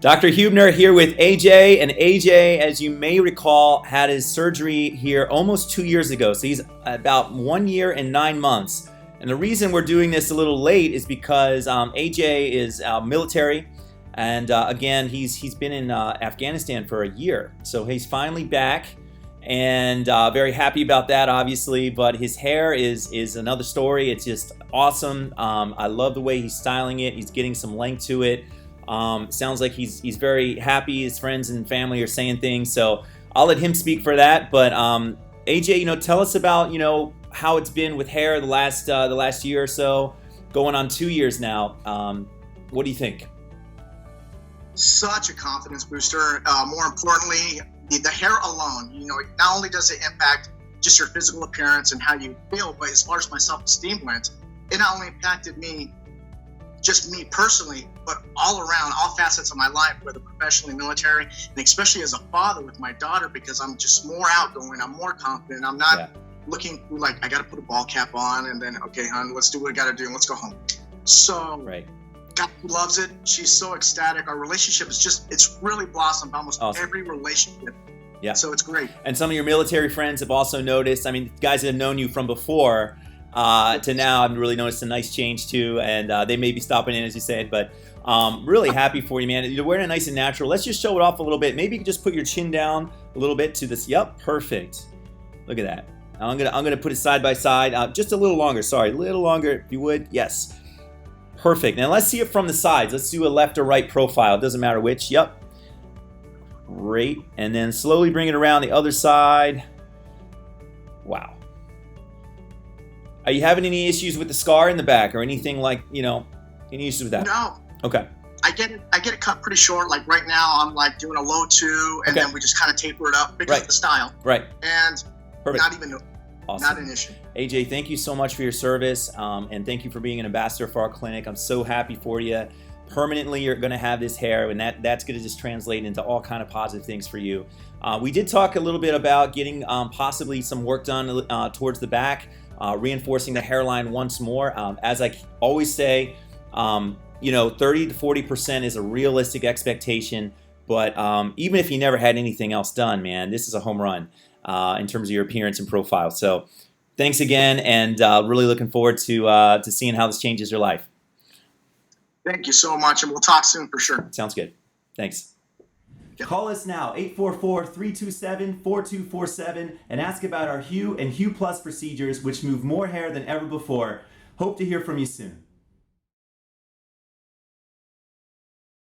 Dr. Huebner here with AJ, and AJ, as you may recall, had his surgery here almost 2 years ago. So he's about 1 year and 9 months. And the reason we're doing this a little late is because AJ is military, and again, he's been in Afghanistan for a year. So he's finally back, and very happy about that, obviously. But his hair is another story. It's just awesome. I love the way he's styling it. He's getting some length to it. Sounds like he's very happy. His friends and family are saying things, so I'll let him speak for that. But AJ, tell us about how it's been with hair the last year or so, going on 2 years now. What do you think? Such a confidence booster. More importantly, the hair alone. Not only does it impact just your physical appearance and how you feel, but as far as my self-esteem went, it not only impacted me. Just me personally, but all around, all facets of my life, whether professionally, military, and especially as a father with my daughter, because I'm just more outgoing, I'm more confident, I'm not looking like I got to put a ball cap on and then, okay, hon, let's do what we got to do and let's go home. So, God loves it. She's so ecstatic. Our relationship is it's really blossomed almost every relationship. Yeah. So it's great. And some of your military friends have also noticed, guys that have known you from before, to now, I've really noticed a nice change too, and they may be stopping in, as you said, but really happy for you, man. You're wearing it nice and natural. Let's just show it off a little bit. Maybe you can just put your chin down a little bit to this. Yep, perfect. Look at that. I'm gonna put it side by side, just a little longer. Sorry, a little longer, if you would. Yes, perfect. Now let's see it from the sides. Let's do a left or right profile. It doesn't matter which. Yep, great. And then slowly bring it around the other side. Wow. Are you having any issues with the scar in the back or anything like, any issues with that? No. Okay. I get it cut pretty short. Like right now, I'm like doing a low 2, and then we just kind of taper it up because of the style. Right. And perfect. Not an issue. AJ, thank you so much for your service, and thank you for being an ambassador for our clinic. I'm so happy for you. Permanently, you're going to have this hair, and that's going to just translate into all kind of positive things for you. We did talk a little bit about getting possibly some work done towards the back. Reinforcing the hairline once more. As I always say, 30 to 40% is a realistic expectation, but even if you never had anything else done, man, this is a home run in terms of your appearance and profile. So thanks again, and really looking forward to seeing how this changes your life. Thank you so much, and we'll talk soon for sure. Sounds good. Thanks. Call us now, 844-327-4247, and ask about our HUE and HUE Plus procedures, which move more hair than ever before. Hope to hear from you soon.